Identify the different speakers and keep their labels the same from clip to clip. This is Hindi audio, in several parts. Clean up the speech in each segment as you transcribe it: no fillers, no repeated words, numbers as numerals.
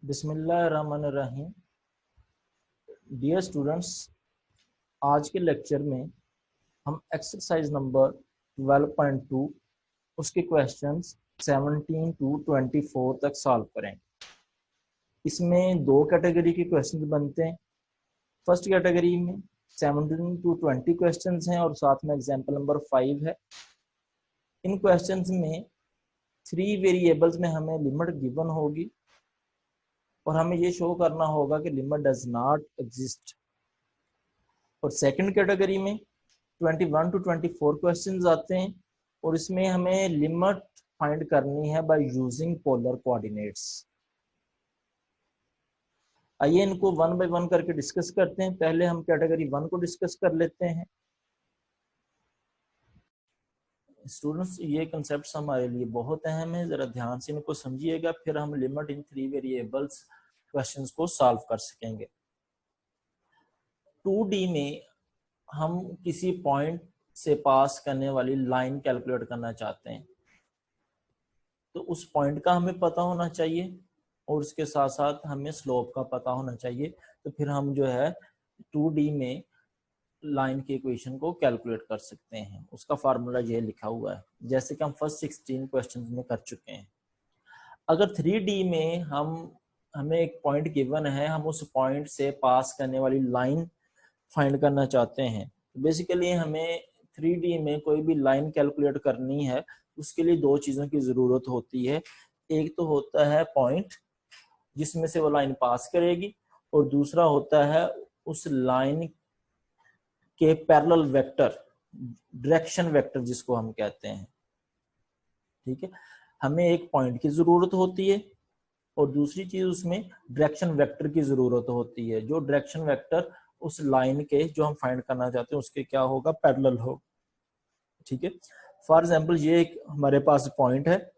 Speaker 1: बिस्मिल्लाहिर्रहमानिर्रहीम। डियर स्टूडेंट्स, आज के लेक्चर में हम एक्सरसाइज नंबर 12.2 उसके क्वेश्चंस 17 टू 24 तक सॉल्व करें। इसमें दो कैटेगरी के क्वेश्चंस बनते हैं। फर्स्ट कैटेगरी में 17 टू 20 क्वेश्चंस हैं और साथ में एग्जाम्पल नंबर 5 है। इन क्वेश्चंस में 3 वेरिएबल्स में हमें लिमिट गिवन होगी और हमें ये शो करना होगा कि लिमिट डज नॉट एग्जिस्ट। और सेकंड कैटेगरी में 21 टू 24 क्वेश्चंस आते हैं और इसमें हमें लिमिट फाइंड करनी है बाय यूजिंग पोलर कोऑर्डिनेट्स। आइए इनको वन बाय वन करके डिस्कस करते हैं। पहले हम कैटेगरी 1 को डिस्कस कर लेते हैं। स्टूडेंट्स, ये कंसेप्ट्स हमारे लिए बहुत अहम है, जरा ध्यान से इनको समझिएगा, फिर हम लिमिट इन 3 वेरिएबल्स क्वेश्चंस को सॉल्व कर सकेंगे। 2D में हम किसी पॉइंट से पास करने वाली लाइन कैलकुलेट करना चाहते हैं, तो उस पॉइंट का हमें पता होना चाहिए और उसके साथ साथ हमें स्लोप का पता होना चाहिए। तो फिर हम जो है 2D में लाइन के इक्वेशन को कैलकुलेट कर सकते हैं। उसका फार्मूला ये लिखा हुआ है, जैसे कि हम फर्स्ट 16 क्वेश्चन में कर चुके हैं। अगर 3D में हमें एक पॉइंट गिवन है, हम उस पॉइंट से पास करने वाली लाइन फाइंड करना चाहते हैं, तो बेसिकली हमें 3D में कोई भी लाइन कैलकुलेट करनी है, उसके लिए दो चीज़ों की ज़रूरत होती है। एक तो होता है पॉइंट जिसमें से वो लाइन पास करेगी, और दूसरा होता है उस लाइन के पैरेलल वेक्टर, डायरेक्शन वेक्टर जिसको हम कहते हैं। ठीक है, हमें एक पॉइंट की ज़रूरत होती है और दूसरी चीज़ उसमें डायरेक्शन वेक्टर की ज़रूरत होती है। जो डायरेक्शन वेक्टर उस लाइन के जो हम फाइंड करना चाहते हैं उसके क्या होगा, पैरेलल हो। ठीक है, फॉर एग्जांपल ये एक हमारे पास पॉइंट है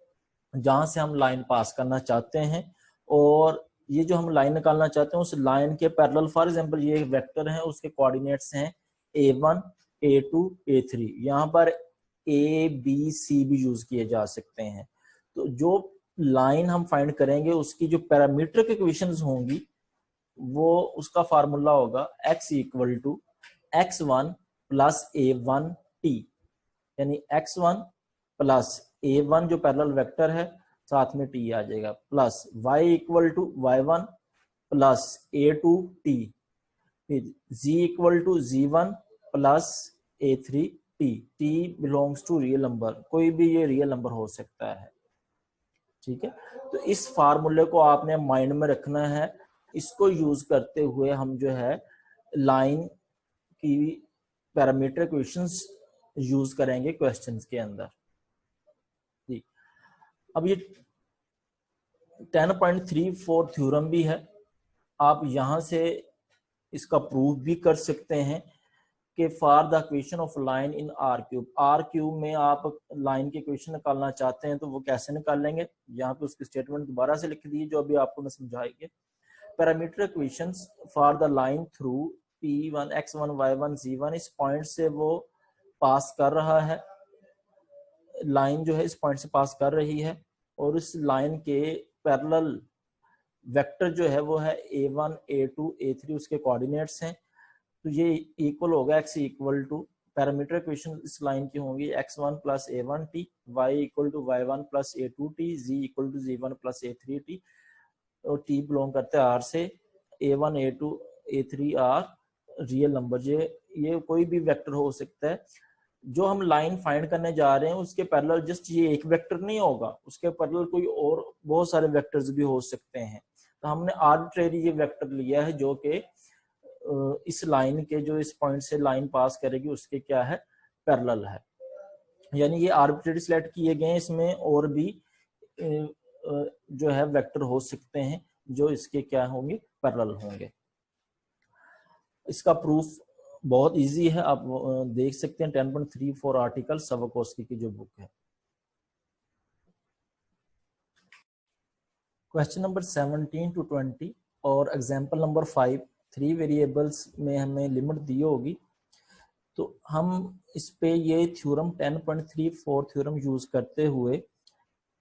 Speaker 1: जहां से हम लाइन पास करना चाहते हैं, और ये जो हम लाइन निकालना चाहते हैं उस लाइन के पैरेलल, फॉर एग्जांपल ये एक वेक्टर है, उसके कोऑर्डिनेट्स हैं a1 a2 a3। यहाँ पर a b c भी यूज किए जा सकते हैं। तो जो लाइन हम फाइंड करेंगे उसकी जो पैरामीट्रिक इक्वेशंस होंगी वो उसका फार्मूला होगा x equal to x1 plus a1 t, यानी x1 प्लस a1 जो पैरेलल वेक्टर है साथ में t आ जाएगा, plus y equal to y1 plus a2 t, z equal to z1 plus a3 t। t belongs to real number, कोई भी ये रियल नंबर हो सकता है। ठीक है, तो इस फार्मूले को आपने माइंड में रखना है। इसको यूज करते हुए हम जो है लाइन की पैरामीटर इक्वेशंस यूज करेंगे क्वेश्चंस के अंदर। जी, अब ये 10.34 थ्योरम भी है, आप यहां से इसका प्रूफ भी कर सकते हैं कि for the equation of line in are cube में आप लाइन की इक्वेशन निकालना चाहते हैं तो वो कैसे निकालेंगे। यहाँ पे उसकी स्टेटमेंट दोबारा से लिख दी जो अभी आपको मैं समझाएंगे। Parameter equations for the line through p1 x1 y1 z1, इस पॉइंट से वो पास कर रहा है, लाइन जो है इस पॉइंट से पास कर रही है, और इस लाइन के पैरेलल वेक्टर जो है वो है a1 a2 a3, उसके कोऑर्डिनेट्स हैं। तो ये इक्वल होगा x equal to, parameter equation इस लाइन की होंगी x1 plus a1t, y equal to y1 plus a2t, z equal to z1 plus a3t, और t बिलोंग करते हैं r से। a1 a2 a3 are real number, ये कोई भी वेक्टर हो सकता है। जो हम लाइन फाइंड करने जा रहे हैं उसके पैरेलल जस्ट ये एक वेक्टर नहीं होगा, उसके पैरेलल कोई और बहुत सारे वेक्टर्स भी हो सकते हैं। तो हमने आर्बिट्रेरी ये वेक्टर लिया है जो कि इस लाइन के, जो इस पॉइंट से लाइन पास करेगी उसके क्या है, पैरेलल है। यानी ये आर्बिट्रेरी सिलेक्ट किए गए, इसमें और भी जो है वेक्टर हो सकते हैं जो इसके क्या होंगे, पैरेलल होंगे। इसका प्रूफ बहुत इजी है, आप देख सकते हैं 10.34 आर्टिकल सवाकोस्की की जो बुक है। क्वेश्चन नंबर 17 टू 20 और एग्जाम्पल नंबर 5, 3 वेरिएबल्स में हमें लिमिट दी होगी, तो हम इस पे ये थ्योरम 10.34 थ्योरम यूज करते हुए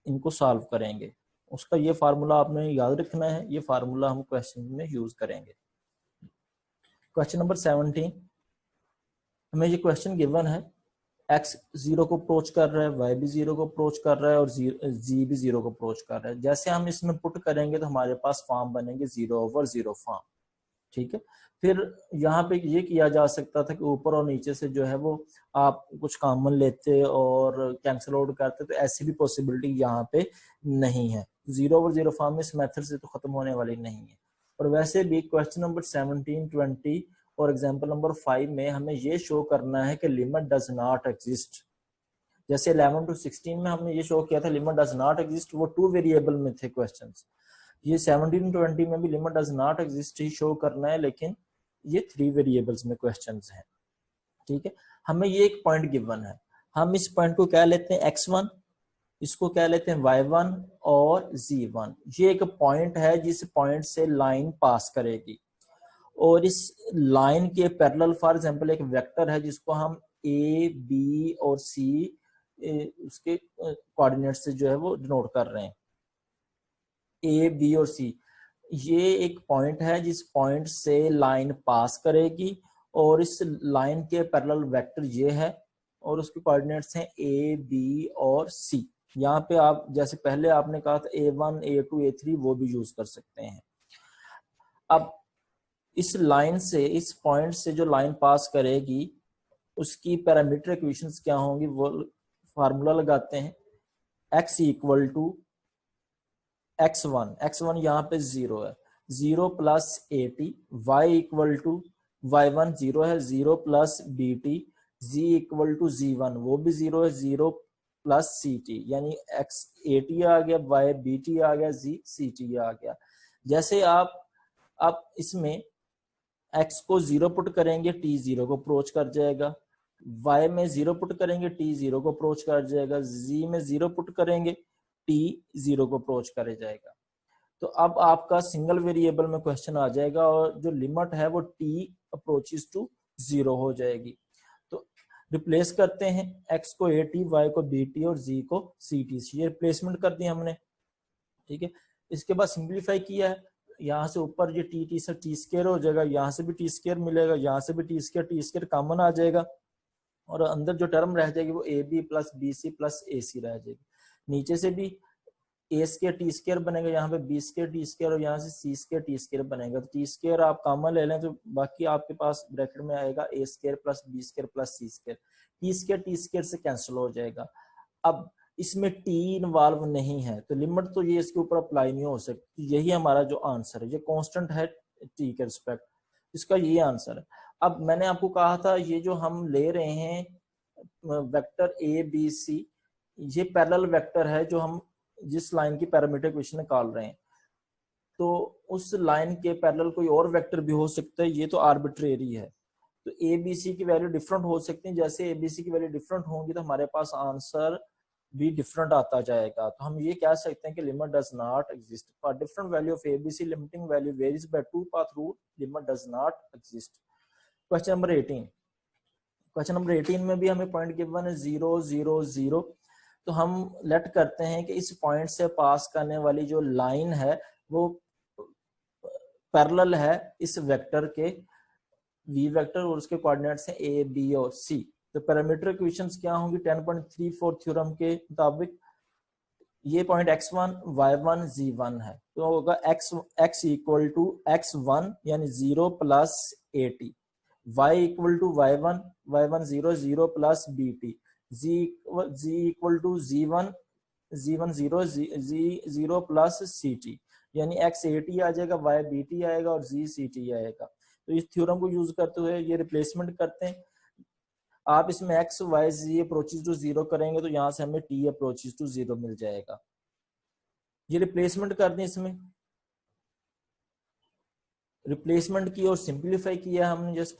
Speaker 1: इनको सॉल्व करेंगे। उसका ये फार्मूला आपने याद रखना है, ये फार्मूला हम क्वेश्चन में यूज करेंगे। क्वेश्चन नंबर 17, हमें ये क्वेश्चन गिवन है, x 0 को अप्रोच कर रहा है, y भी 0 को अप्रोच कर रहा है और z भी 0 को अप्रोच कर रहा है। जैसे हम इसमें पुट करेंगे तो हमारे पास फॉर्म बनेंगे 0/0 फॉर्म, ठीक है। फिर यहाँ पे ये किया जा सकता था कि ऊपर और नीचे से जो है वो आप कुछ कॉमन लेते और कैंसिल आउट करते, तो ऐसी भी पॉसिबिलिटी यहाँ पे नहीं है। 0/0 फॉर्म इस मेथड से तो खत्म होने वाली नहीं है। और वैसे भी क्वेश्चन नंबर 17, 20 और एग्जाम्पल नंबर 5 में हमें ये शो करना है कि लिमिट डज नॉट एग्जिस्ट। जैसे 11 to 16 में हमने ये शो किया था लिमिट डज नॉट एग्जिस्ट, वो 2 वेरिएबल में थे क्वेश्चंस। ये 17, 20 में भी limit does not exist he show करना है, लेकिन ये 3 वेरिएबल्स में क्वेश्चंस हैं, ठीक है। हमें ये एक पॉइंट गिवन है, हम इस पॉइंट को क्या लेते हैं x1, इसको क्या लेते हैं y1 और z1। ये एक पॉइंट है जिस पॉइंट से लाइन पास करेगी और इस लाइन के पैरेलल फॉर एग्जांपल एक वेक्टर है जिसको हम a, b और c उसके कोऑर्डिनेट से जो है वो डिनोट कर रहे हैं, a, b और c। ये एक पॉइंट है जिस पॉइंट से लाइन पास करेगी और इस लाइन के पैरेलल वेक्टर ये है और उसके कोऑर्डिनेट्स हैं a, b और c। यहाँ पे आप जैसे पहले आपने कहा था a1, a2, a3 वो भी यूज कर सकते हैं। अब इस लाइन से, इस पॉइंट से जो लाइन पास करेगी उसकी पैरामीटर इक्वेशंस क्या होंगी, वो फार्मूला लगाते हैं। x इक्वल टू x1 यहाँ पे 0 है, 0 plus at, y equal to y1 0 है, 0 plus bt, z equal to z1 वो भी 0 है, 0 प्लस ct, यानी x at आ गया, y bt आ गया, z ct आ गया। जैसे आप इसमें x को 0 पुट करेंगे t 0 को अप्रोच कर जाएगा, y में 0 पुट करेंगे t 0 को अप्रोच कर जाएगा, z में 0 पुट करेंगे t 0 को अप्रोच करे जाएगा। तो अब आपका सिंगल वेरिएबल में क्वेश्चन आ जाएगा और जो लिमिट है वो t अप्रोचेस टू 0 हो जाएगी। तो रिप्लेस करते हैं, x को at, y को bt और z को ct, ये रिप्लेसमेंट कर दी हमने, ठीक है। इसके बाद सिंप्लीफाई किया है, यहाँ से ऊपर ये टी से टी स्क्वायर हो जाएगा, यहाँ से भी टी स्क्वायर मिलेगा, यहाँ से भी टी स्क्वायर कॉमन आ जाएगा और अंदर जो टर्म रह जाएगी वो A B plus B C plus A C रह जाएगी। नीचे से भी ए स्क्वायर टी स्क्वायर बनेगा, यहाँ पे बी स्क्वायर टी स्क्वायर और यहाँ से सी स्क्वायर टी स्क्वायर बनेगा। तो टी स्क्वायर आप कॉमन ले लें तो बाकी आपके पास ब्रैकेट में आएगा A square plus B square plus C square, T square से कैंसिल हो जाएगा। अब इसमें t इन्वॉल्व नहीं है तो लिमिट तो ये इसके ऊपर अप्लाई नहीं हो सकती। यही हमारा जो आंसर है, ये कांस्टेंट है t के रिस्पेक्ट, इसका ये आंसर है। अब मैंने आपको कहा था ये जो हम ले रहे हैं वेक्टर a b c, ये पैरेलल वेक्टर है जो हम जिस लाइन की पैरामीटर इक्वेशन निकाल रहे हैं, तो उस लाइन के पैरेलल कोई और वेक्टर भी हो सकता है, ये तो आर्बिट्रेरी है। तो ए बी सी की वैल्यू डिफरेंट हो सकती है, जैसे ए बी सी की वैल्यू डिफरेंट होंगी तो हमारे पास आंसर भी डिफरेंट आता जाएगा। तो हम ये कह सकते हैं कि limit does not exist for different value of ABC, limiting value varies by 2 path rule, limit does not exist. Question number 18, question number 18 में भी हमें पॉइंट गिवन है 0 0 0। तो हम लेट करते हैं कि इस पॉइंट से पास करने वाली जो लाइन है वो पैरेलल है इस वेक्टर के v वेक्टर और उसके कोऑर्डिनेट्स हैं a b और c। तो पैरामीटर इक्वेशंस क्या होंगी 10.34 थ्योरम के मुताबिक, ये पॉइंट x1 y1 z1 है तो होगा x इक्वल टू x1 यानी 0 plus at, y equal to y1 0 0 plus bt, z equal to z1 0 0 plus ct, यानी x at आ जाएगा, y bt आएगा और z ct आएगा। तो इस थ्योरम को यूज करते हुए ये रिप्लेसमेंट करते हैं। आप इसमें x y z approaches to 0 करेंगे तो यहाँ से हमें t अप्रोचेस टू 0 मिल जाएगा। ये रिप्लेसमेंट कर दें, इसमें रिप्लेसमेंट की और सिंप्लीफाई किया हमने। जस्ट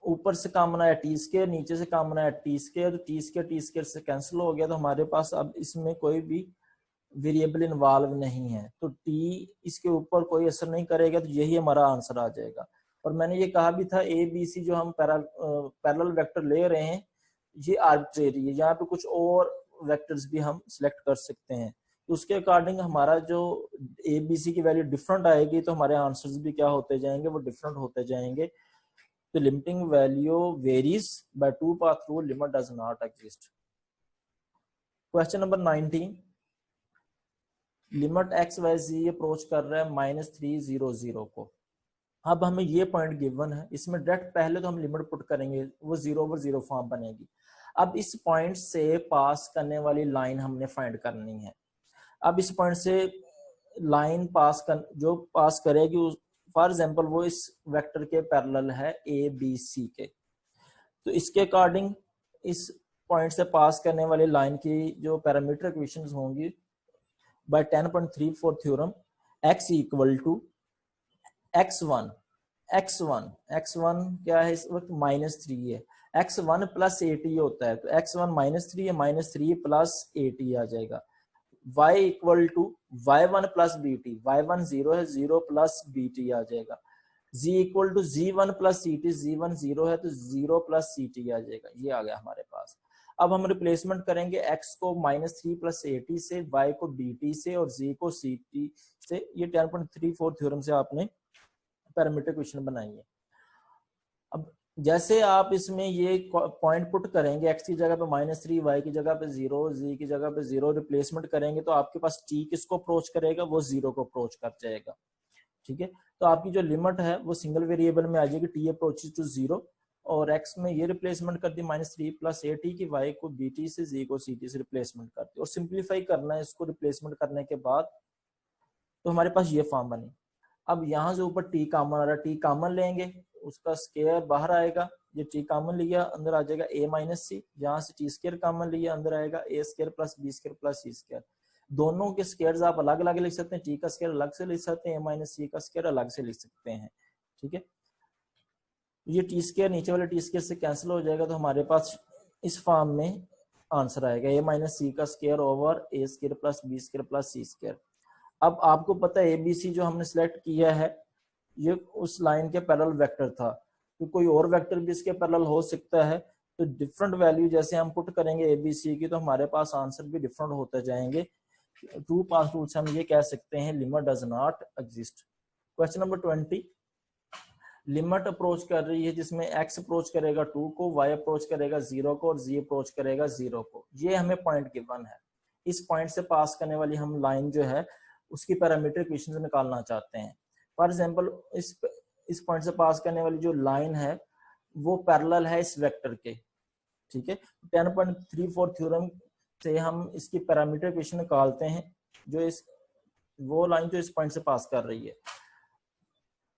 Speaker 1: ऊपर से कॉमन आया टी स्क्वायर, नीचे से कॉमन आया टी स्क्वायर, तो टी स्क्वायर से कैंसिल हो गया। तो हमारे पास अब इसमें कोई भी वेरिएबल इन्वॉल्व नहीं है तो t इसके ऊपर कोई असर नहीं करेगा, तो यही हमारा आंसर आ जाएगा। और मैंने ये कहा भी था ए बी सी जो हम पैरेलल वेक्टर ले रहे हैं ये आर्बिट्रेरी है, यहाँ पे कुछ और वेक्टर्स भी हम सिलेक्ट कर सकते हैं। तो उसके अकॉर्डिंग हमारा जो ए बी सी की वैल्यू डिफरेंट आएगी तो हमारे आंसर्स भी क्या होते जाएंगे, वो डिफरेंट होते जाएंगे। तो limiting value varies by two path rule, limit does not exist. Question number 19, limit X Y Z approach कर रहा है -300 को। अब हमें ये पॉइंट गिवन है, इसमें डायरेक्ट पहले तो हम लिमिट पुट करेंगे, वो 0/0 फॉर्म बनेगी। अब इस पॉइंट से पास करने वाली लाइन हमने फाइंड करनी है। अब इस पॉइंट से लाइन पास कर, जो पास करेगी, फॉर एग्जांपल वो इस वेक्टर के पैरेलल है ए बी सी के, तो इसके अकॉर्डिंग इस पॉइंट से पास करने वाली लाइन की जो पैरामीटर इक्वेशंस होंगी by 10.34 theorem, x equal to x1 क्या है इस वक्त -3 है, x1 प्लस 80 होता है, तो x1 -3 है, -3 प्लस 80 आ जाएगा। y equal to y1 plus bt, y1 0 है, 0 प्लस bt आ जाएगा। z equal to z1 plus ct, z1 0 है तो 0 प्लस ct आ जाएगा। ये आ गया हमारे पास। अब हम रिप्लेसमेंट करेंगे x को -3 प्लस 80 से, y को bt से और z को ct से। ये 10.34 थ्योरम से आपने पैरामीटर इक्वेशन बनाई है। अब जैसे आप इसमें ये पॉइंट पुट करेंगे, x की जगह पे -3, y की जगह पे 0, z की जगह पे 0, रिप्लेसमेंट करेंगे तो आपके पास t किसको अप्रोच करेगा, वो 0 को अप्रोच कर जाएगा। ठीक है, तो आपकी जो लिमिट है वो सिंगल वेरिएबल में आ जाएगी, t अप्रोचेस टू 0, और x में ये रिप्लेसमेंट कर दी -3 प्लस 80 की, y को bt से, z को ct से रिप्लेसमेंट कर दी, और सिंप्लीफाई करना है इसको रिप्लेसमेंट करने के बाद, तो हमारे पास ये फॉर्म बनी। अब यहाँ से ऊपर t कॉमन आ रहा है, t कॉमन लेंगे, उसका स्क्वायर बाहर आएगा, ये t कॉमन लिया अंदर आ जाएगा a माइनस सी, जहाँ से t स्क्वायर कॉमन लिया अंदर आएगा a square plus b square plus c square. दोनों के स्क्वायर्स आप अलग अलग लिख सकते हैं, t का स्क्वायर अलग से लिख सकते हैं, a माइनस सी का स्क्वायर अलग से लिख सकते हैं। ठीक है, ये टी स्क्वायर नीचे वाले टी स्क्वायर से कैंसिल हो जाएगा, तो हमारे पास इस फॉर्म में आंसर आएगा a माइनस सी का square over a square plus b square plus c square. अब आपको पता है ABC जो हमने सेलेक्ट किया है ये उस लाइन के पैरेलल वेक्टर था, तो कोई और वेक्टर भी इसके पैरेलल हो सकता है, तो डिफरेंट वैल्यू जैसे हम पुट करेंगे ABC की तो हमारे पास आंसर भी डिफरेंट होते जाएंगे। टू पास रूल से हम ये कह सकते हैं limit does not exist. Question number 20, limit approach कर रही है जिसमें x अप्रोच करेगा 2 को, y अप्रोच करेगा 0 को और z अप्रोच करेगा 0 को। ये हमें पॉइंट गिवन है, इस पॉइंट से पास करने वाली हम लाइन जो है उसकी पैरामीटर इक्वेशन निकालना चाहते हैं। फॉर एग्जांपल इस पॉइंट से पास करने वाली जो लाइन है वो पैरेलल है इस वेक्टर के। ठीक है, 10.34 थ्योरम से हम इसकी पैरामीटर इक्वेशन निकालते हैं, जो इस वो लाइन जो इस पॉइंट से पास कर रही है।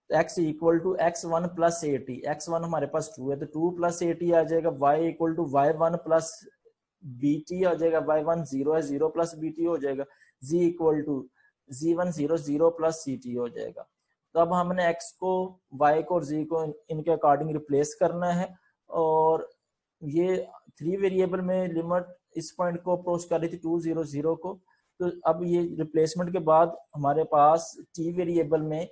Speaker 1: x equal to x1 plus 80, x1 हमारे पास 2 है तो 2 प्लस 80 आ जाएगा, y equal to y1 plus bt आ जाएगा, y1 0 है, 0 प्लस bt हो जाएगा, z equal to z1 0, 0 plus ct हो जाएगा। तो अब हमने x को, y को और z को इनके अकॉर्डिंग रिप्लेस करना है, और ये 3 वेरिएबल में लिमिट इस पॉइंट को अप्रोच कर रही थी 2 0 0 को, तो अब ये रिप्लेसमेंट के बाद हमारे पास t वेरिएबल में,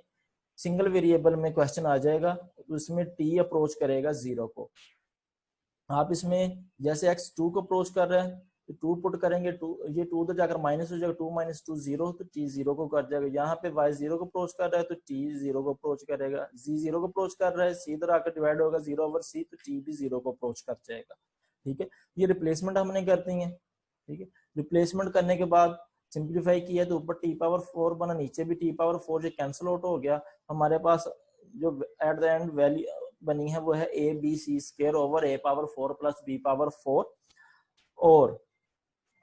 Speaker 1: सिंगल वेरिएबल में क्वेश्चन आ जाएगा, तो इसमें t अप्रोच करेगा 0 को। आप इसमें जैसे x 2 को अप्रोच कर रहे हैं तो 2 पुट करेंगे, 2 ये 2 तो जाकर माइनस हो जाएगा, 2 माइनस 2 0, तो t 0 को कर जाएगा। यहाँ पे y 0 को अप्रोच कर रहा है तो t 0 को अप्रोच करेगा, z 0 को अप्रोच कर रहा है, c इधर आकर डिवाइड होगा 0 ओवर c, तो t भी 0 को अप्रोच कर जाएगा। ठीक है, ये रिप्लेसमेंट हमने कर दी है। ठीक है, रिप्लेसमेंट करने के बाद सिंप्लीफाई किया तो ऊपर t पावर 4 बना, नीचे भी t पावर 4, जो कैंसिल आउट हो गया। हमारे पास जो एट द एंड वैल्यू बनी है वो है a b c square over a power 4 plus b power 4। और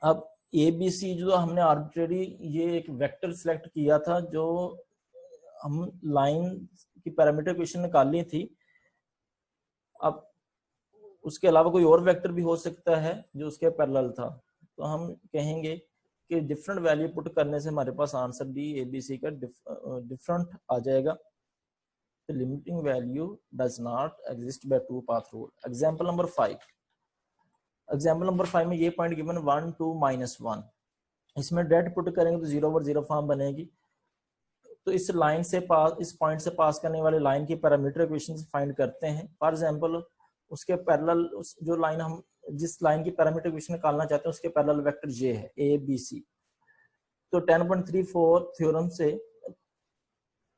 Speaker 1: अब a b c जो हमने आर्बिट्रेरी ये एक वेक्टर सिलेक्ट किया था, जो हम लाइन की पैरामीटर इक्वेशन निकालनी थी। अब उसके अलावा कोई और वेक्टर भी हो सकता है जो उसके पैरेलल था, तो हम कहेंगे कि डिफरेंट वैल्यू पुट करने से हमारे पास आंसर भी ABC का डिफरेंट आ जाएगा। The limiting value does not exist by two path rule. Example number 5. Example number 5 में ये पॉइंट गिवन 1 2 -1, इसमें डायरेक्ट पुट करेंगे तो 0 ओवर 0 फॉर्म बनेगी। तो इस लाइन से पास, इस पॉइंट से पास करने वाले लाइन की पैरामीटर इक्वेशन फाइंड करते हैं। फॉर एग्जांपल उसके पैरेलल जो लाइन हम जिस लाइन की पैरामीटर इक्वेशन निकालना चाहते हैं उसके पैरेलल वेक्टर ये है a b c। तो 10.34 थ्योरम से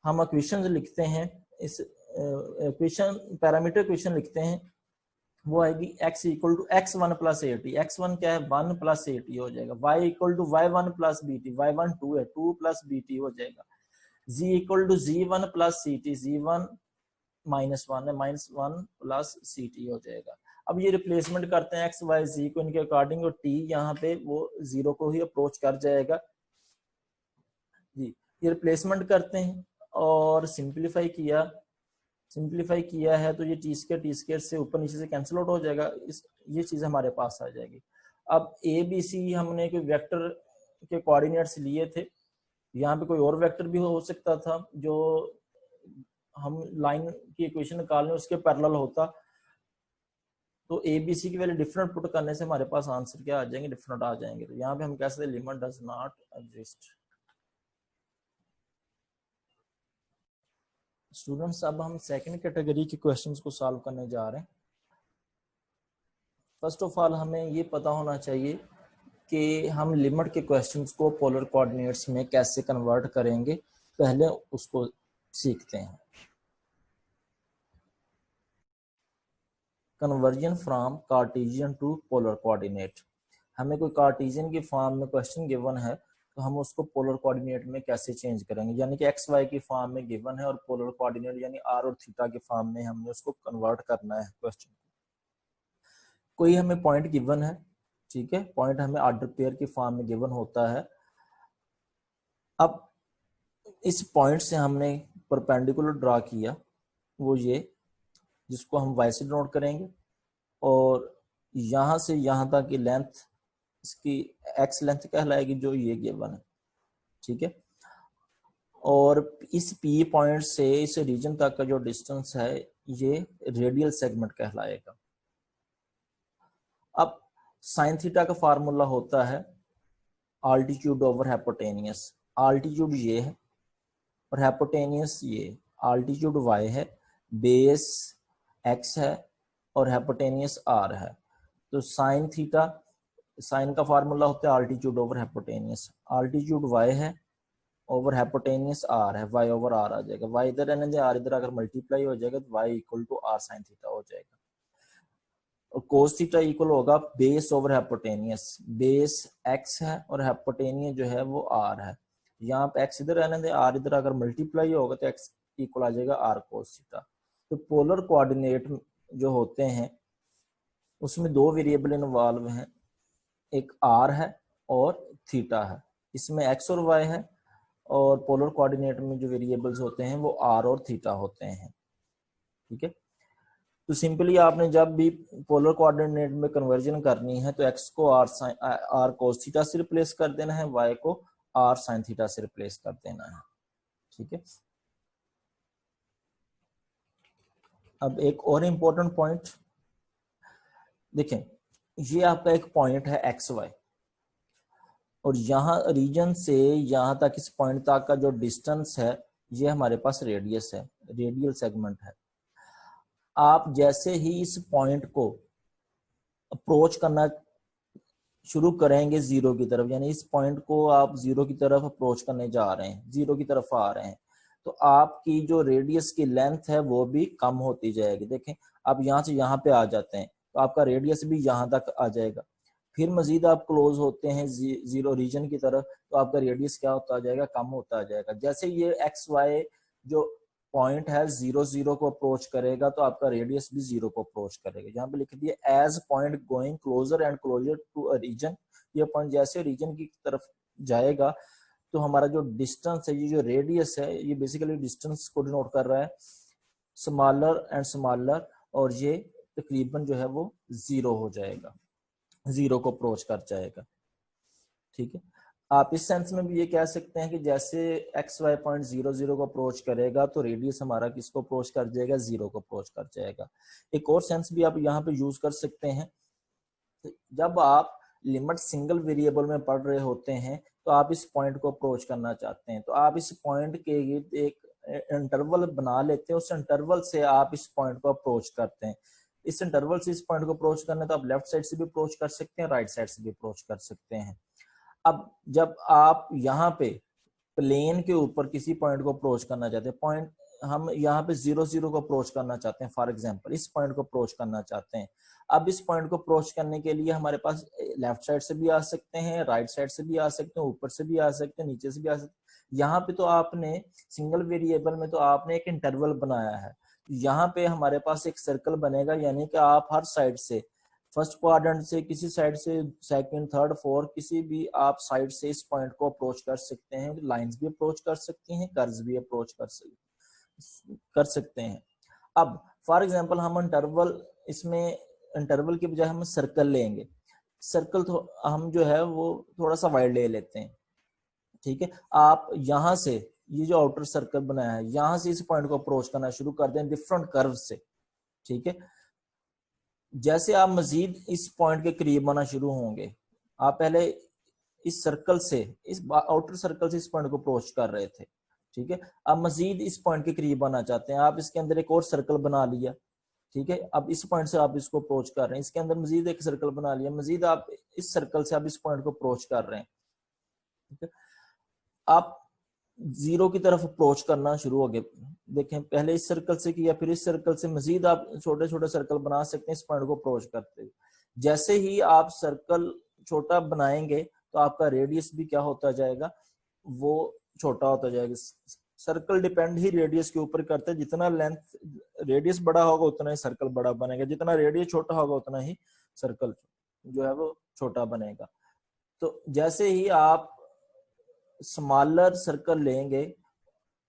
Speaker 1: हम इक्वेशन लिखते हैं, इस इक्वेशन पैरामीटर इक्वेशन लिखते हैं, वो आएगी x equal to x1 plus A T. x1 क्या है 1 प्लस ए टी हो जाएगा, y equal to y1 plus B T, y1 2 है 2 प्लस बी टी हो जाएगा, z equal to z1 plus C T, z1 -1 है -1 प्लस सी टी हो जाएगा। अब ये रिप्लेसमेंट करते हैं x y z को इनके अकॉर्डिंग, और t यहाँ पे वो 0 को ही अप्रोच कर जाएगा जी। ये रिप्लेसमेंट करते हैं और सिंप्लीफाई किया है तो ये टी स्केयर से ऊपर नीचे से कैंसिल आउट हो जाएगा, ये चीज हमारे पास आ जाएगी। अब ए बी सी हमने कोई वेक्टर के कोऑर्डिनेट्स लिए थे, यहाँ पे कोई और वेक्टर भी हो सकता था जो हम लाइन की इक्वेशन निकालने उसके पैरेलल होता, तो ए बी सी की वैल्यू डिफरेंट पुट करने से हमारे पास आंसर क्या आ जाएंगे, डिफरेंट आ जाएंगे। तो यहाँ पे हम कह सकते हैं limit does not exist. Students अब हम सेकंड कैटेगरी के क्वेश्चंस को सॉल्व करने जा रहे हैं। फर्स्ट ऑफ ऑल हमें ये पता होना चाहिए कि हम लिमिट के क्वेश्चंस को पोलर कोऑर्डिनेट्स में कैसे कन्वर्ट करेंगे, पहले उसको सीखते हैं। Conversion from Cartesian to polar coordinate. हमें कोई कार्टेशियन की फॉर्म में क्वेश्चन गिवन है तो हम उसको पोलर कोऑर्डिनेट में कैसे चेंज करेंगे, यानी कि एक्स वाई की फॉर्म में गिवन है और पोलर कोऑर्डिनेट यानी आर और थीटा की फॉर्म में हमने उसको कन्वर्ट करना है क्वेश्चन। कोई हमें पॉइंट गिवन है, ठीक है, पॉइंट हमें ऑर्डर पेयर की फॉर्म में गिवन होता है। अब इस पॉइंट से हमने परपेंडिकुलर ड्रा किया, वो ये जिसको हम वाई से नोट करेंगे, और यहां से यहां तक की लेंथ इसकी एक्स लेंथ कहलाएगी जो ये गिवन है, ठीक है। और इस पी पॉइंट से इस रीजन तक का जो डिस्टेंस है ये रेडियल सेगमेंट कहलाएगा। अब साइन थीटा का फार्मूला होता है आल्टीट्यूड ओवर हाइपोटेनियस। आल्टीट्यूड ये है और हाइपोटेनियस ये, आल्टीट्यूड वाई है, बेस एक्स है और हाइपोटेनियस आर है। तो साइन थीटा, साइन का फार्मूला होता है altitude over hypotenuse, altitude Y है ओवर हाइपोटेनियस आर है, वाई ओवर आर आ जाएगा, वाई इधर रहने दे आर इधर अगर मल्टीप्लाई हो जाएगा तो Y equal to R sine theta हो जाएगा। और कोस थीटा इक्वल होगा base over hypotenuse, base X है और हाइपोटेनियस जो है वो आर है, यहाँ पे एक्स इधर रहने दे आर इधर अगर मल्टीप्लाई होगा तो एक्स इक्वल आ जाएगा आर कोस थीटा। तो पोलर कोऑर्डिनेट जो होते हैं उसमें दो वेरिएबल इन्वॉल्व हैं, एक आर है और थीटा है, इसमें एक्स और वाई है, और पोलर कोऑर्डिनेट में जो वेरिएबल्स होते हैं वो आर और थीटा होते हैं, ठीक है। तो सिंपली आपने जब भी पोलर कोऑर्डिनेट में कन्वर्जन करनी है तो एक्स को आर कोस थीटा से रिप्लेस कर देना है, वाई को आर साइन थीटा से रिप्लेस कर देना है, ठीक है। अब एक और इम्पोर्टेंट पॉइंट देखें, ये आपका एक पॉइंट है एक्स वाई, और यहाँ रीजन से यहाँ तक इस पॉइंट तक का जो डिस्टेंस है ये हमारे पास रेडियस है, रेडियल सेगमेंट है। आप जैसे ही इस पॉइंट को अप्रोच करना शुरू करेंगे जीरो की तरफ, यानी इस पॉइंट को आप जीरो की तरफ अप्रोच करने जा रहे हैं, जीरो की तरफ आ रहे हैं, तो आपकी जो रेडियस की लेंथ है वो भी कम होती जाएगी। देखें आप यहाँ से यहाँ पे आ जाते हैं तो आपका रेडियस भी यहाँ तक आ जाएगा, फिर मजीद आप क्लोज होते हैं जीरो रीजन की तरफ तो आपका रेडियस क्या होता जाएगा, कम होता जाएगा। जैसे ये एक्स वाई जो पॉइंट है जीरो जीरो को अप्रोच करेगा तो आपका रेडियस भी जीरो को अप्रोच करेगा। यहाँ पे लिख दिया as point going closer and closer to a region, ये पॉइंट जैसे रीजन की तरफ जाएगा तो हमारा जो डिस्टेंस है, ये जो रेडियस है, ये बेसिकली डिस्टेंस को डिनोट कर रहा है, स्मॉलर एंड स्मॉलर, और ये तकरीबन जो है वो जीरो हो जाएगा, जीरो को अप्रोच कर जाएगा, ठीक है। आप इस सेंस में भी ये कह सकते हैं कि जैसे X Y point zero zero को अप्रोच करेगा तो रेडियस हमारा किसको अप्रोच कर जाएगा, जीरो को अप्रोच कर जाएगा। एक और सेंस भी आप यहाँ पे यूज कर सकते हैं, जब आप लिमिट सिंगल वेरिएबल में पढ़ रहे होते हैं तो आप इस पॉइंट को अप्रोच करना चाहते हैं तो आप इस पॉइंट के एक इंटरवल बना लेते हैं, उस इंटरवल से आप इस पॉइंट को अप्रोच करते हैं। इस इंटरवल से इस पॉइंट को अप्रोच करना है तो आप लेफ्ट साइड से भी अप्रोच कर सकते हैं, राइट साइड से भी अप्रोच कर सकते हैं। अब जब आप यहाँ पे प्लेन के ऊपर किसी पॉइंट को अप्रोच करना चाहते हैं, पॉइंट हम यहाँ पे 0 0 को अप्रोच करना चाहते हैं, फॉर एग्जांपल इस पॉइंट को अप्रोच करना चाहते हैं। अब इस पॉइंट को अप्रोच करने के लिए हमारे पास लेफ्ट साइड से भी आ सकते हैं, राइट साइड से भी आ सकते हैं, ऊपर से भी आ सकते हैं, नीचे से भी आ सकते हैं। यहाँ पे तो आपने सिंगल वेरिएबल में तो आपने एक इंटरवल बनाया है, यहाँ पे हमारे पास एक सर्कल बनेगा, यानी कि आप हर साइड से, फर्स्ट क्वाड्रेंट से, किसी साइड से, सेकंड, थर्ड, फोर्थ, किसी भी आप साइड से इस पॉइंट को अप्रोच कर सकते हैं। लाइंस भी अप्रोच कर सकती हैं, कर्व्स भी अप्रोच कर सकते हैं। अब फॉर एग्जांपल हम इंटरवल, इसमें इंटरवल के बजाय हम सर्कल लेंगे। सर्कल हम जो है वो थोड़ा सा वाइड ले लेते हैं, ठीक है। आप यहाँ से ये जो आउटर सर्कल बनाया है, यहाँ से इस पॉइंट को अप्रोच करना शुरू कर दें डिफरेंट कर्व से, ठीक है। जैसे आप मजीद इस पॉइंट के करीब आना शुरू होंगे, आप पहले इस सर्कल से, इस आउटर सर्कल से इस पॉइंट को अप्रोच कर रहे थे, ठीक है। अब मजीद इस पॉइंट के करीब आना चाहते हैं, आप इसके अंदर एक और सर्कल बना लिया, ठीक है। अब इस पॉइंट से आप इसको अप्रोच कर रहे हैं, इसके अंदर मजीद एक सर्कल बना लिया, मजीद आप इस सर्कल से आप इस पॉइंट को अप्रोच कर रहे हैं, ठीक है। आप 0 की तरफ अप्रोच करना शुरू हो गए। देखें, पहले इस सर्कल से किया, फिर इस सर्कल से, मजीद आप छोटे छोटे सर्कल बना सकते हैं इस पॉइंट को अप्रोच करते हुए। जैसे ही आप सर्कल छोटा बनाएंगे तो आपका रेडियस भी क्या होता जाएगा, वो छोटा होता जाएगा। सर्कल डिपेंड ही रेडियस के ऊपर करता है, जितना लेंथ रेडियस बड़ा होगा उतना ही सर्कल बड़ा बनेगा, जितना रेडियस छोटा होगा उतना ही सर्कल जो है वो छोटा बनेगा। तो जैसे ही आप स्मॉलर सर्कल लेंगे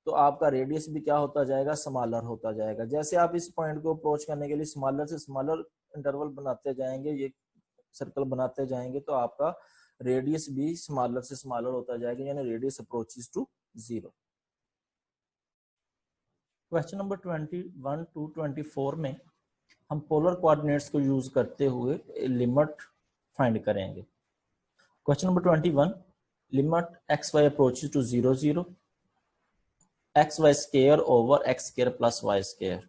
Speaker 1: तो आपका रेडियस भी क्या होता जाएगा, स्मॉलर होता जाएगा। जैसे आप इस पॉइंट को अप्रोच करने के लिए स्मॉलर से स्मॉलर इंटरवल बनाते जाएंगे, ये सर्कल बनाते जाएंगे, तो आपका रेडियस भी स्मॉलर से स्मॉलर होता जाएगा, यानी radius approaches to 0। Question number 21 to 24 में हम पोलर कोऑर्डिनेट्स को यूज करते हुए लिमिट फाइंड करेंगे। Question number 21, limit X Y approaches to 0 0 X Y square over X square plus Y square.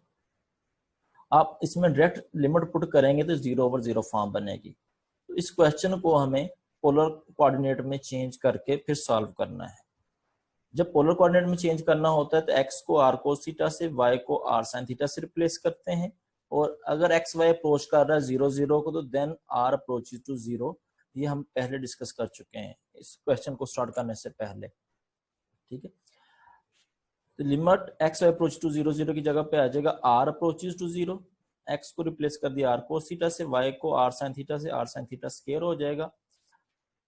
Speaker 1: आप इसमें डायरेक्ट लिमिट पुट करेंगे तो 0/0 फॉर्म बनेगी। तो इस क्वेश्चन को हमें पोलर कोऑर्डिनेट में चेंज करके फिर सॉल्व करना है। जब पोलर कोऑर्डिनेट में चेंज करना होता है तो x को r cos थीटा से, y को r sin थीटा से रिप्लेस करते हैं, और अगर एक्स वाई अप्रोच कर रहा है 0 0 को तो देन r अप्रोचेस टू 0। ये हम पहले डिस्कस कर चुके हैं इस क्वेश्चन को स्टार्ट करने से पहले, ठीक है। तो limit X Y approach to 0 0 की जगह पे आ जाएगा r अप्रोचेस टू 0, x को रिप्लेस कर दिया r cos थीटा से, y को r sin थीटा से, r sin थीटा स्क्वायर हो जाएगा,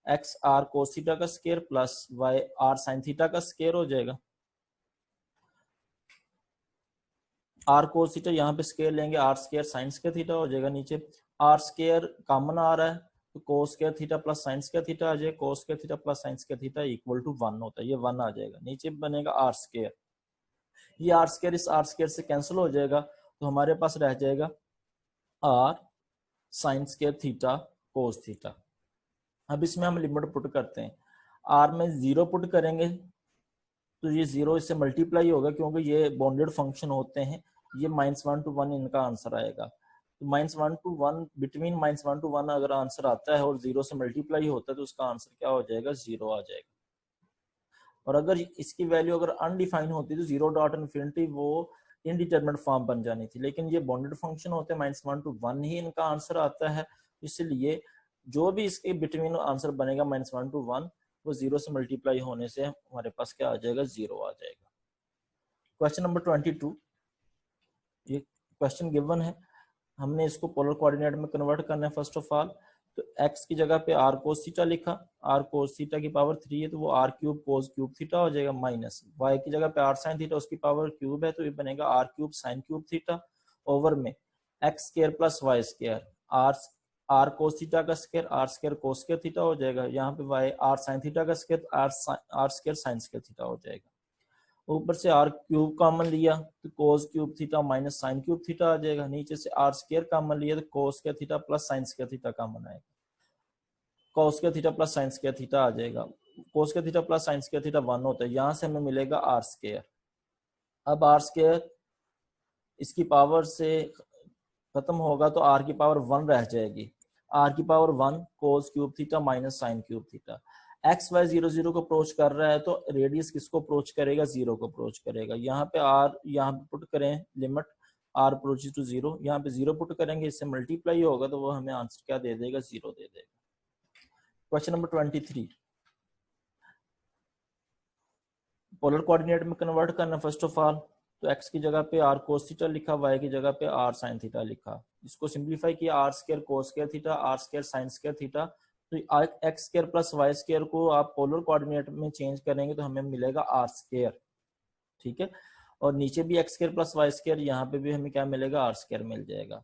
Speaker 1: एक्स आर कोस थीटा का square plus Y R sine theta का स्क्वायर हो जाएगा। आर कोस थीटा यहाँ पे स्क्वायर लेंगे, R square sine square theta हो जाएगा। नीचे आर स्क्वायर कॉमन आ रहा है तो cos square theta plus sine square theta आ जाएगा, cos square theta plus sine square theta equal to 1 होता है, ये 1 आ जाएगा। नीचे बनेगा आर स्क्वायर, ये आर स्क्वायर इस आर स्क्वायर से कैंसिल हो जाएगा, तो हमारे पास रह जाएगा R sine square theta cos theta. अब इसमें हम लिमिट पुट करते हैं, आर में 0 पुट करेंगे तो ये 0 इससे मल्टीप्लाई होगा, क्योंकि ये बॉन्डेड फंक्शन होते हैं। ये -1 to 1 इनका आंसर आएगा। तो -1 to 1, बिटवीन -1 to 1 अगर आंसर आता है और 0 से मल्टीप्लाई होता है तो उसका आंसर क्या हो जाएगा, 0 आ जाएगा। और अगर इसकी वैल्यू अगर अनडिफाइन होती तो 0.infinity वो इनडिटरमिनेट फॉर्म बन जानी थी, लेकिन ये बॉन्डेड फंक्शन होते हैं, -1 to 1 ही इनका आंसर आता है। इसलिए जो भी इसके बिटवीन आंसर बनेगा -1 to 1, वो 0 से मल्टीप्लाई होने से हमारे पास क्या आ जाएगा, 0 आ जाएगा। क्वेश्चन नंबर 22, ये क्वेश्चन गिवन है, हमने इसको पोलर कोऑर्डिनेट में कन्वर्ट करना है। फर्स्ट ऑफ ऑल तो x की जगह पे r cos थीटा लिखा, r cos थीटा की पावर 3 है तो वो r cube cos cube theta हो जाएगा, माइनस y की जगह पे r sin थीटा, उसकी पावर क्यूब है तो ये बनेगा r cube sin cube theta, over में x square plus Y square, r cos theta का square, r square cos square theta हो जाएगा, यहाँ पे y r sin थीटा का square, r square sin square theta हो जाएगा। ऊपर से r क्यूब कॉमन लिया तो cos cube theta minus sine cube theta आ जाएगा। नीचे से r स्क्वायर कॉमन लिया तो cos square theta plus sine square theta common आएगा, cos square theta plus sine square theta आ जाएगा। cos square theta plus sine square theta 1 होता है, यहाँ से हमें मिलेगा r स्क्वायर। अब r स्क्वायर इसकी पावर से खत्म होगा तो r की पावर 1 रह जाएगी, r की power 1 cos cube theta minus sine cube theta. X Y 0 0 को अप्रोच कर रहा है तो रेडियस किसको अप्रोच करेगा, 0 को अप्रोच करेगा। यहाँ पे आर, यहाँ पे पुट करें लिमिट आर अप्रोचेस टू 0, यहाँ पे 0 पुट करेंगे, इससे मल्टीप्लाई होगा तो वो हमें आंसर क्या दे देगा, 0 दे देगा। क्वेश्चन नंबर 23, पोलर कोऑर्डिनेट में कन्वर्ट करना। फर्स्ट ऑफ ऑल तो x की जगह पे r cos थीटा लिखा, y की जगह पे r sin थीटा लिखा। इसको सिंप्लीफाई किया, r square cos square theta, r square sin square theta. तो x square plus y square को आप पोलर कोऑर्डिनेट में चेंज करेंगे तो हमें मिलेगा r स्क्वायर, ठीक है। और नीचे भी x square plus y square, यहाँ पे भी हमें क्या मिलेगा, r स्क्वायर मिल जाएगा।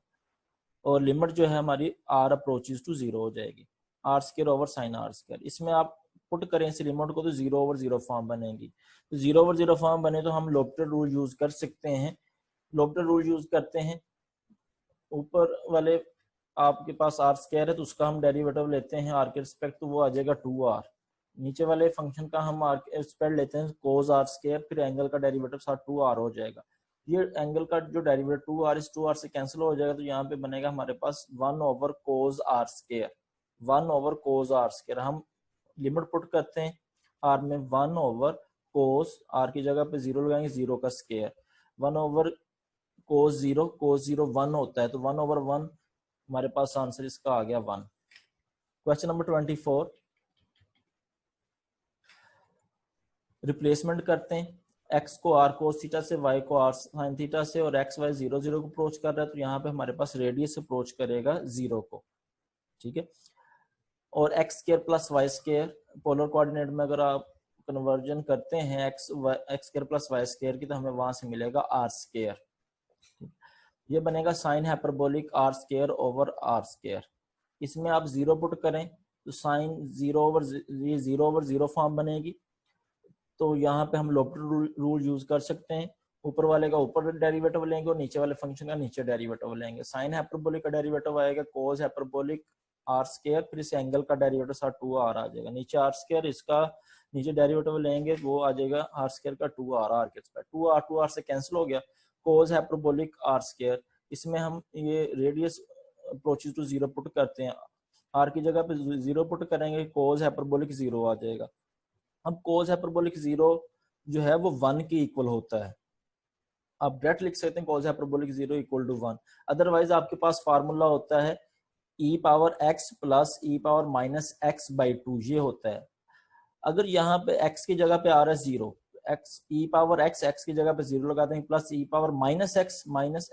Speaker 1: और लिमिट जो है हमारी r अप्रोचेस टू 0 हो जाएगी, r square over sin r square. इसमें आप पुट करें इस लिमिट को तो 0 ओवर 0 फॉर्म बनेगी। तो 0 ओवर 0 फॉर्म बने तो हम लोपिटल रूल यूज कर सकते हैं। लोपिटल रूल यूज करते हैं, ऊपर वाले आपके पास r स्क्वायर है तो उसका हम डेरिवेटिव लेते हैं r के रिस्पेक्ट, तो वो आ जाएगा 2r। नीचे वाले फंक्शन का हम r के रिस्पेक्ट लेते हैं cos r स्क्वायर, फिर एंगल का डेरिवेटिव साथ 2r हो जाएगा। ये एंगल का जो डेरिवेटिव 2r इस 2r से कैंसिल हो जाएगा, तो यहाँ पे बनेगा हमारे पास 1 over cos r square, 1 over cos r square. हम लिमिट पुट करते हैं r में 1 ओवर cos, r की जगह पे 0 लगाएंगे, 0 का स्क्वायर, 1 ओवर cos 0 1 होता है, तो 1 ओवर 1 हमारे पास आंसर इसका आ गया 1। क्वेश्चन नंबर 24, रिप्लेसमेंट करते हैं। x को r cos थीटा से, y को r sin थीटा से, और x y 0 0 को अप्रोच कर रहा है तो यहाँ पे हमारे पास रेडियस अप्रोच करेगा 0 को, ठीक है। और x square plus y square polar coordinate में अगर आप कन्वर्जन करते हैं x square plus y square की, तो हमें वहां से मिलेगा r स्क्वायर। ये बनेगा sine hyperbolic r square over r square. इसमें आप 0 पुट करें तो साइन 0 ओवर 0 फॉर्म बनेगी। तो यहाँ पे हम लोपिटल रूल यूज कर सकते हैं, ऊपर वाले का ऊपर डेरिवेटिव लेंगे और नीचे वाले फंक्शन का नीचे डेरिवेटिव लेंगे। साइन हाइपरबोलिक का डेरिवेटिव आएगा cos हाइपरबोलिक r स्क्वायर, फिर इस एंगल का डेरिवेटिव साथ 2r आ जाएगा, नीचे r स्क्वायर, इसका नीचे डेरिवेटिव लेंगे वो आ जाएगा r स्क्वायर का 2r, r के रिस्पेक्ट 2r से कैंसिल हो गया, cos हाइपरबोलिक r स्क्वायर। इसमें हम ये रेडियस अप्रोचेस टू 0 पुट करते हैं, r की जगह पे 0 पुट करेंगे, cos हाइपरबोलिक 0 आ जाएगा। अब cos हाइपरबोलिक 0 जो है वो 1 के इक्वल होता है, आप डायरेक्ट लिख सकते हैं cos hyperbolic 0 equal to 1। Otherwise आपके पास फार्मूला होता है e power x plus e power minus x by 2, ये होता है। अगर यहाँ पे x की जगह पे आ रहा है 0, x e पावर x की जगह पे 0 लगा देंगे, plus e power minus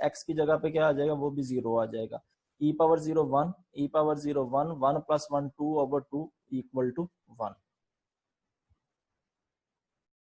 Speaker 1: x की जगह पे क्या आ जाएगा, वो भी 0 आ जाएगा। e power 0 1, e power 0 1, 1 plus 1 2 over 2 equal to 1।